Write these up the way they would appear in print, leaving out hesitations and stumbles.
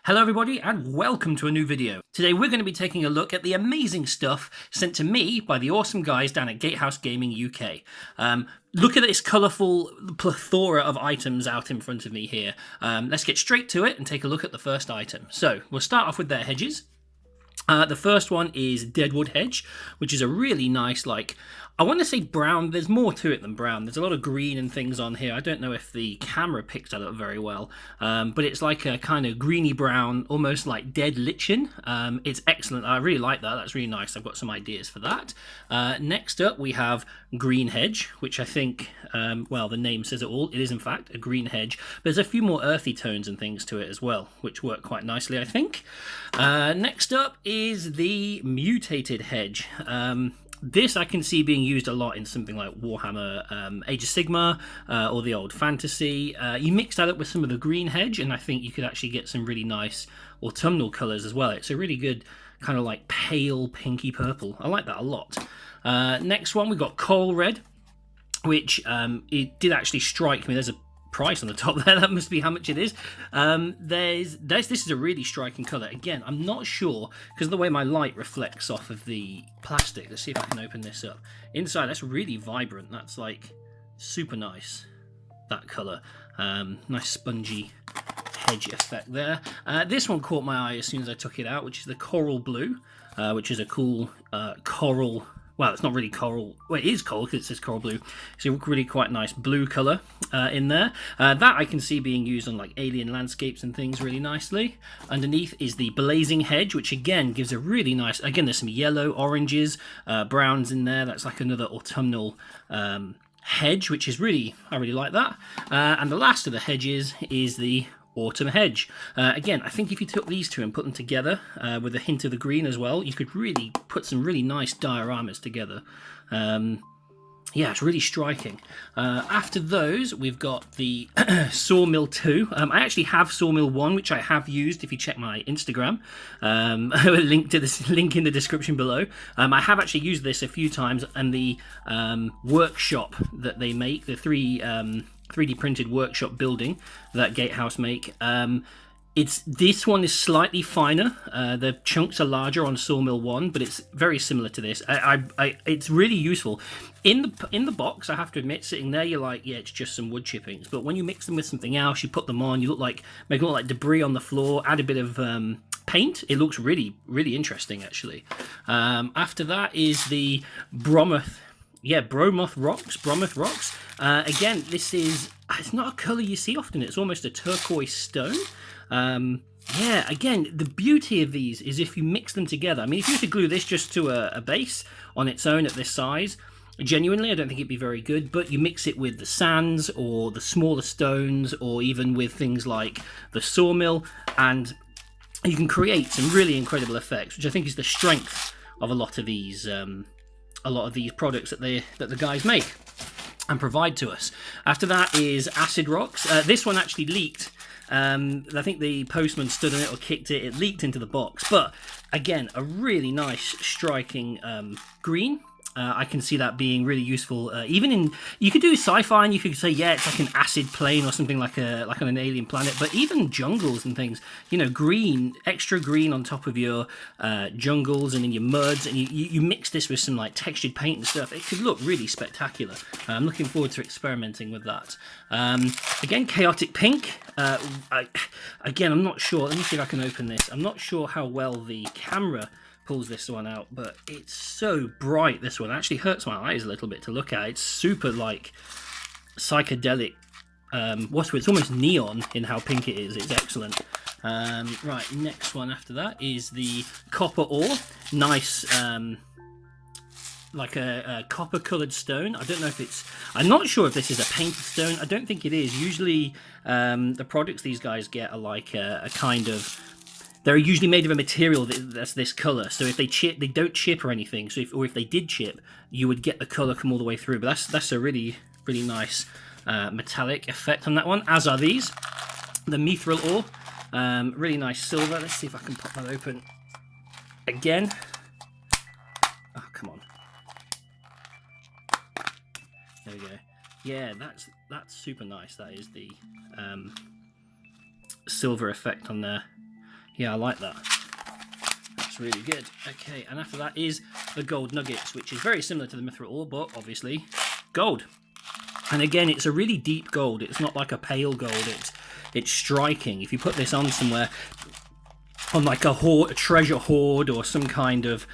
Hello everybody and welcome to a new video. Today we're going to be taking a look at the amazing stuff sent to me by the awesome guys down at Gatehouse Gaming UK. Look at this colourful plethora of items out in front of me here. Let's get straight to it and take a look at the first item. So we'll start off with their hedges. The first one is Deadwood Hedge, which is a really nice, I want to say brown. There's more to it than brown. There's a lot of green and things on here. I don't know if the camera picks that up very well, but it's like a kind of greeny brown, almost like dead lichen. It's excellent. I really like that. That's really nice. I've got some ideas for that. Next up, we have Green Hedge, which I think, well, the name says it all. It is, in fact, a green hedge. But there's a few more earthy tones and things to it as well, which work quite nicely, I think. Next up is the Mutated Hedge. This I can see being used a lot in something like Warhammer Age of Sigmar or the Old Fantasy. You mix that up with some of the green hedge and I think you could actually get some really nice autumnal colours as well. It's a really good kind of like pale pinky purple. I like that a lot. Next one, we've got Coral Red, which it did actually strike me. There's a price on the top there. That must be how much it is. This is a really striking colour. Again, I'm not sure because of the way my light reflects off of the plastic. Let's see if I can open this up. Inside, that's really vibrant. That's like super nice, that colour. Nice spongy hedge effect there. This one caught my eye as soon as I took it out, which is the Coral Blue, which is a cool coral. Well, it's not really coral. Well, it is coral because it says coral blue. It's a really quite nice blue colour in there. That I can see being used on like alien landscapes and things really nicely. Underneath is the Blazing Hedge, which again gives a really nice... Again, there's some yellow, oranges, browns in there. That's like another autumnal hedge, which is really... I really like that. And the last of the hedges is the Autumn Hedge. Again, I think if you took these two and put them together with a hint of the green as well, you could really put some really nice dioramas together. Yeah, it's really striking. After those, we've got the Sawmill 2. I actually have Sawmill 1, which I have used if you check my Instagram. Link in the description below. I have actually used this a few times, and the workshop that they make, the 3D printed workshop building that Gatehouse make. This one is slightly finer. The chunks are larger on Sawmill 1, but it's very similar to this. It's really useful. In the box, I have to admit, sitting there, you're like, yeah, it's just some wood chippings. But when you mix them with something else, you put them on, you make it look like debris on the floor, add a bit of paint. It looks really, really interesting, actually. After that is the Bromoth Rocks. Again, it's not a colour you see often. It's almost a turquoise stone. Yeah, again, the beauty of these is if you mix them together. I mean, if you were to glue this just to a base on its own at this size, genuinely, I don't think it'd be very good, but you mix it with the sands or the smaller stones or even with things like the sawmill, and you can create some really incredible effects, which I think is the strength of a lot of these products that the guys make and provide to us. After that is Acid Rocks. This one actually leaked. I think the postman stood on it or kicked it. It leaked into the box. But again, a really nice striking green. I can see that being really useful. Even in, you could do sci-fi and you could say, yeah, it's like an acid plane or something like on an alien planet. But even jungles and things, you know, green, extra green on top of your jungles and in your muds, and you mix this with some like textured paint and stuff. It could look really spectacular. I'm looking forward to experimenting with that. Again, Chaotic Pink. Again, I'm not sure. Let me see if I can open this. I'm not sure how well the camera pulls this one out, but it's so bright. This one actually hurts my eyes a little bit to look at. It's super like psychedelic. It's almost neon in how pink it is. It's excellent. Right, next one after that is the Copper Ore. Nice, like a copper coloured stone. I don't know if I'm not sure if this is a painted stone. I don't think it is. Usually the products these guys get are like a kind of... They're usually made of a material that's this colour, so if they chip, they don't chip or anything. So if they did chip, you would get the colour come all the way through. But that's a really, really nice metallic effect on that one, as are these. The Mithril Ore, really nice silver. Let's see if I can pop that open again. Oh, come on. There we go. Yeah, that's super nice. That is the silver effect on there. Yeah, I like that. That's really good. Okay, and after that is the gold nuggets, which is very similar to the mithril ore, but obviously gold. And again, it's a really deep gold. It's not like a pale gold. It's striking. If you put this on somewhere, on like a treasure hoard, or some kind of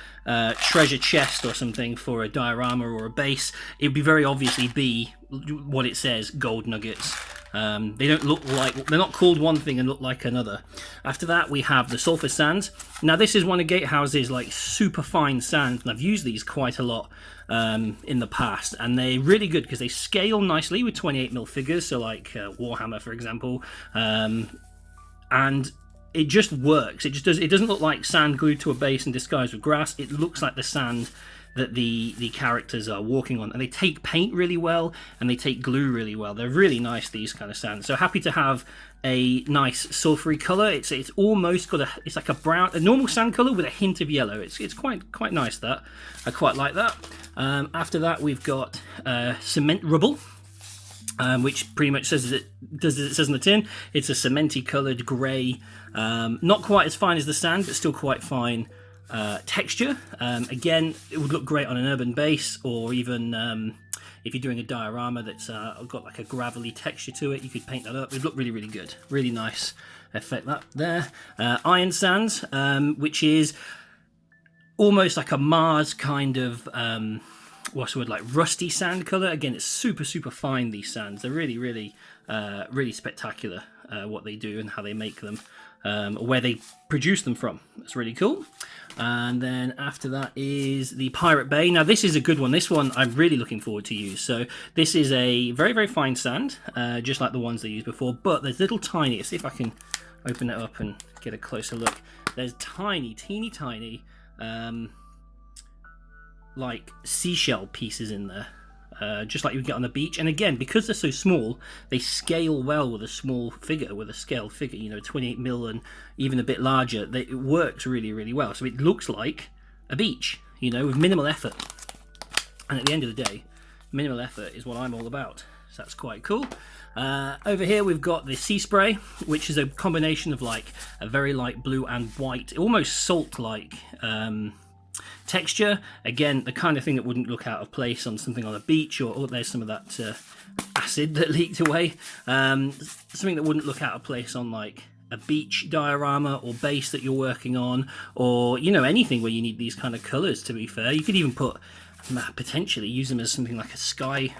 treasure chest or something for a diorama or a base, it would be very obviously be what it says, gold nuggets. They don't look like, they're not called one thing and look like another. After that, we have the sulfur sands. Now, this is one of Gatehouse's like super fine sands, and I've used these quite a lot in the past, and they're really good because they scale nicely with 28mm figures, so like Warhammer, for example, and it just works. It doesn't look like sand glued to a base and disguised with grass. It looks like the sand that the characters are walking on, and they take paint really well, and they take glue really well. They're really nice, these kind of sands. So happy to have a nice sulfury color. It's almost got it's like a normal sand color with a hint of yellow. It's quite nice. That I quite like that. After that, we've got cement rubble, which pretty much does as it says in the tin. It's a cementy coloured grey, not quite as fine as the sand, but still quite fine texture. Again, it would look great on an urban base, or even if you're doing a diorama that's got like a gravelly texture to it, you could paint that up. It would look really, really good. Really nice effect that there. Iron sands, which is almost like a Mars kind of what's the word, like rusty sand color. Again, it's super fine, these sands. They're really spectacular, what they do and how they make them, where they produce them from. That's really cool. And then after that is the Pirate Bay. Now, this is a good one. This one I'm really looking forward to use. So this is a very fine sand, just like the ones they used before, but there's little tiny, let's see if I can open it up and get a closer look. There's teeny tiny like seashell pieces in there, just like you would get on the beach. And again, because they're so small, they scale well with a small figure, with a scaled figure, you know, 28mm and even a bit larger. It works really well. So it looks like a beach, you know, with minimal effort. And at the end of the day, minimal effort is what I'm all about. So that's quite cool. Over here we've got the sea spray, which is a combination of like a very light blue and white, almost salt-like texture. Again, the kind of thing that wouldn't look out of place on something on a beach, or there's some of that acid that leaked away. Something that wouldn't look out of place on like a beach diorama or base that you're working on, or, you know, anything where you need these kind of colors. To be fair, you could even potentially use them as something like a sky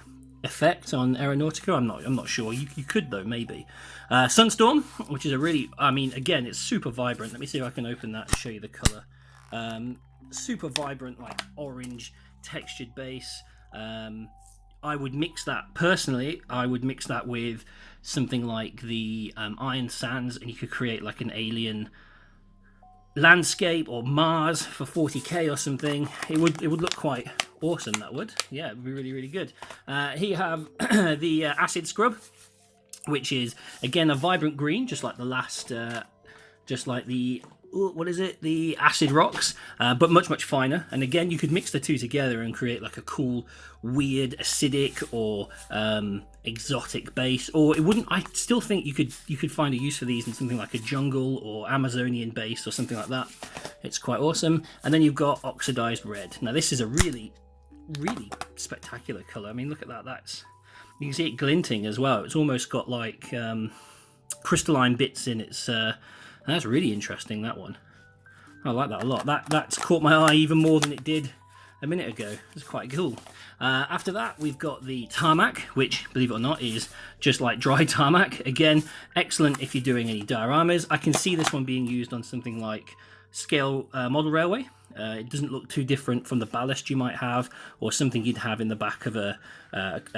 effect on Aeronautica. I'm not sure. You could though, maybe. Sunstorm, which is a really, I mean, again, it's super vibrant. Let me see if I can open that and show you the color. Super vibrant, like orange textured base. I would mix that, personally, I would mix that with something like the iron sands, and you could create like an alien landscape or Mars for 40k or something. It would look quite awesome, that would. Yeah, it would be really good. Here you have the acid scrub, which is again a vibrant green, just like the last, just like the, what is it, the acid rocks, but much finer. And again, you could mix the two together and create like a cool, weird, acidic or exotic base. Or it wouldn't, I still think you could find a use for these in something like a jungle or Amazonian base or something like that. It's quite awesome. And then you've got oxidized red. Now this is a really spectacular color. I mean, look at that. You can see it glinting as well. It's almost got like crystalline bits in its. That's really interesting, that one. I like that a lot. That's caught my eye even more than it did a minute ago. It's quite cool. After that, we've got the tarmac, which, believe it or not, is just like dry tarmac. Again, excellent if you're doing any dioramas. I can see this one being used on something like scale model railway. It doesn't look too different from the ballast you might have, or something you'd have in the back of a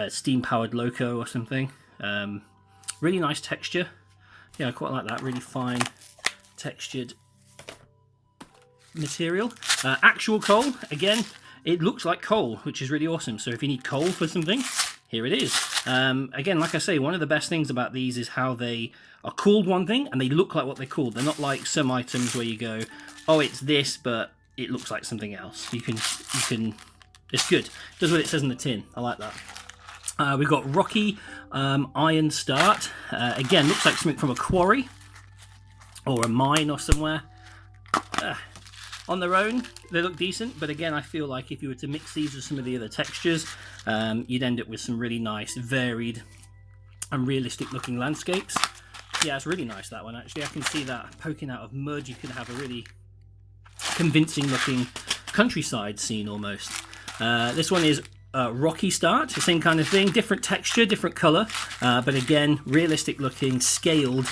steam-powered loco or something. Really nice texture. Yeah, I quite like that. Really fine textured material. Actual coal, again, it looks like coal, which is really awesome. So if you need coal for something, here it is. Again, like I say, one of the best things about these is how they are called one thing and they look like what they're called. They're not like some items where you go, oh, it's this, but it looks like something else. You can, it's good. It does what it says in the tin. I like that. We've got Rocky Iron Start. Again, looks like something from a quarry. or a mine or somewhere. On their own, they look decent, but again, I feel like if you were to mix these with some of the other textures, you'd end up with some really nice, varied, and realistic looking landscapes. Yeah, it's really nice, that one, actually. I can see that poking out of mud. You could have a really convincing looking countryside scene almost. This one is rocky start, the same kind of thing, different texture, different color, but again, realistic looking, scaled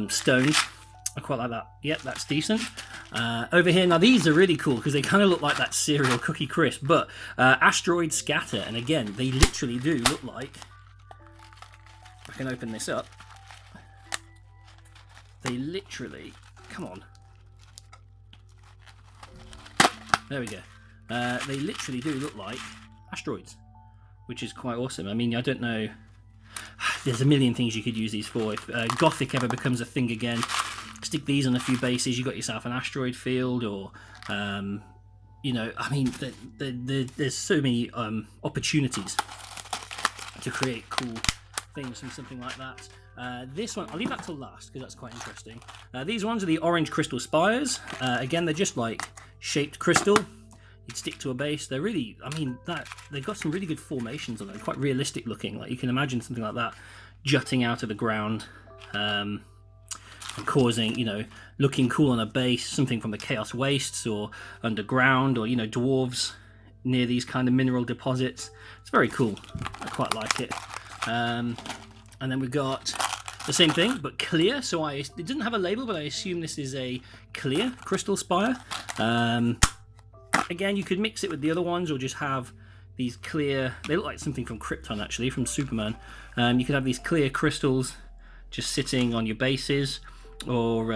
stones. I quite like that. Yep, that's decent. Over here, now these are really cool because they kind of look like that cereal Cookie Crisp, but asteroid scatter, and again, they literally do look like, I can open this up, they literally, come on, there we go, they literally do look like asteroids, which is quite awesome. I mean, I don't know, there's a million things you could use these for. If Gothic ever becomes a thing again, stick these on a few bases, you got yourself an asteroid field, or you know, I mean, there's so many opportunities to create cool things from something like that. This one, I'll leave that till last because that's quite interesting. These ones are the orange crystal spires. Again, they're just like shaped crystal. You'd stick to a base. They're really, I mean, they've got some really good formations on them, quite realistic looking. Like you can imagine something like that jutting out of the ground. And causing, you know, looking cool on a base, something from the Chaos Wastes or underground, or, you know, dwarves near these kind of mineral deposits. It's very cool. I quite like it. And then we've got the same thing, but clear. So it doesn't have a label, but I assume this is a clear crystal spire. Again, you could mix it with the other ones, or just have these clear, they look like something from Krypton, actually, from Superman. You could have these clear crystals just sitting on your bases, or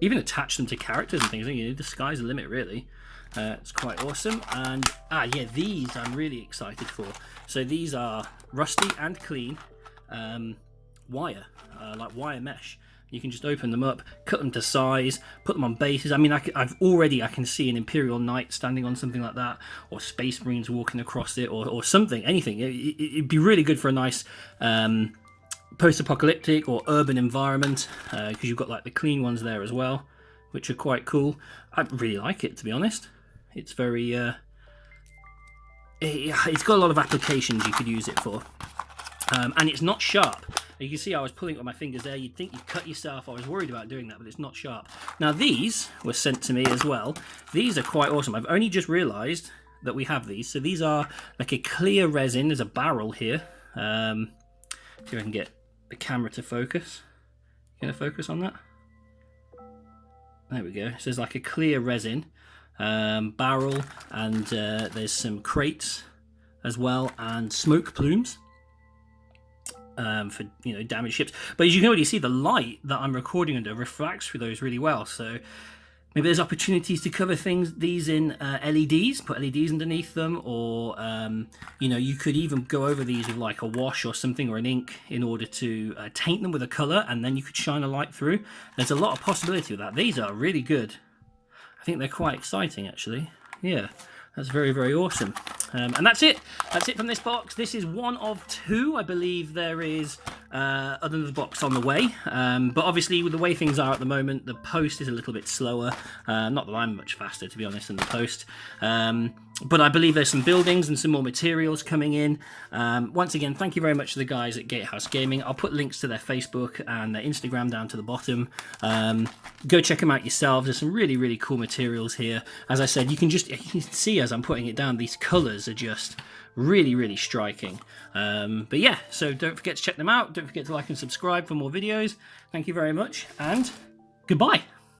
even attach them to characters and things. You know, the sky's the limit, really. It's quite awesome. And yeah, these I'm really excited for. So these are rusty and clean wire, like wire mesh. You can just open them up, cut them to size, put them on bases. I mean, I can see an Imperial Knight standing on something like that, or Space Marines walking across it, or something, anything. It'd be really good for a nice post-apocalyptic or urban environment, because you've got like the clean ones there as well, which are quite cool. I really like it, to be honest. It's very it's got a lot of applications you could use it for, and it's not sharp. You can see I was pulling it on my fingers there. You'd think you'd cut yourself. I was worried about doing that, but it's not sharp. Now these were sent to me as well. These are quite awesome. I've only just realized that we have these. So these are like a clear resin. There's a barrel here. See if I can get the camera to focus. Gonna focus on that? There we go. So there's like a clear resin barrel, and there's some crates as well, and smoke plumes for, you know, damaged ships. But as you can already see, the light that I'm recording under refracts through those really well. So maybe there's opportunities to cover these in LEDs, put LEDs underneath them, or you know, you could even go over these with like a wash or something, or an ink, in order to taint them with a color, and then you could shine a light through. There's a lot of possibility with that. These are really good. I think they're quite exciting, actually. Yeah, that's very, very awesome. And that's it. That's it from this box. This is one of two. I believe there is another box on the way. But obviously, with the way things are at the moment, the post is a little bit slower. Not that I'm much faster, to be honest, than the post. But I believe there's some buildings and some more materials coming in. Once again, thank you very much to the guys at Gatehouse Gaming. I'll put links to their Facebook and their Instagram down to the bottom. Go check them out yourselves. There's some really, really cool materials here. As I said, you can see as I'm putting it down, these colours are just really, really striking. But yeah, so don't forget to check them out. Don't forget to like and subscribe for more videos. Thank you very much, and goodbye.